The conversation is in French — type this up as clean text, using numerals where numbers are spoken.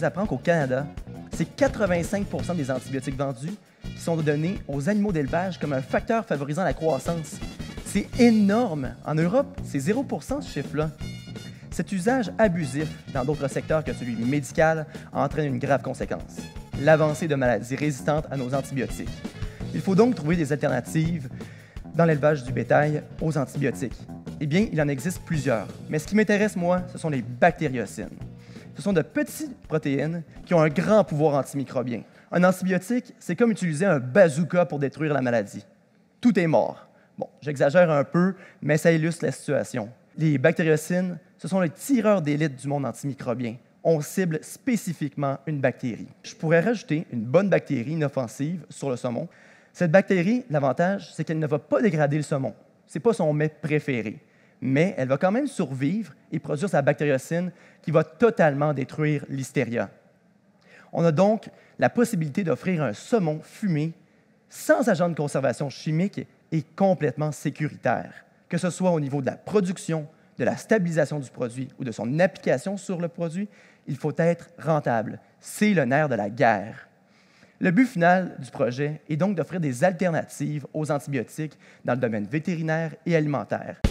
apprend qu'au Canada, c'est 85% des antibiotiques vendus qui sont donnés aux animaux d'élevage comme un facteur favorisant la croissance. C'est énorme! En Europe, c'est 0% ce chiffre-là. Cet usage abusif dans d'autres secteurs que celui médical entraîne une grave conséquence: l'avancée de maladies résistantes à nos antibiotiques. Il faut donc trouver des alternatives dans l'élevage du bétail aux antibiotiques. Eh bien, il en existe plusieurs, mais ce qui m'intéresse, moi, ce sont les bactériocines. Ce sont de petites protéines qui ont un grand pouvoir antimicrobien. Un antibiotique, c'est comme utiliser un bazooka pour détruire la maladie. Tout est mort. Bon, j'exagère un peu, mais ça illustre la situation. Les bactériocines, ce sont les tireurs d'élite du monde antimicrobien. On cible spécifiquement une bactérie. Je pourrais rajouter une bonne bactérie inoffensive sur le saumon. Cette bactérie, l'avantage, c'est qu'elle ne va pas dégrader le saumon. Ce n'est pas son mets préféré. Mais elle va quand même survivre et produire sa bactériocine qui va totalement détruire Listeria. On a donc la possibilité d'offrir un saumon fumé sans agent de conservation chimique et complètement sécuritaire, que ce soit au niveau de la production, de la stabilisation du produit ou de son application sur le produit. Il faut être rentable. C'est le nerf de la guerre. Le but final du projet est donc d'offrir des alternatives aux antibiotiques dans le domaine vétérinaire et alimentaire.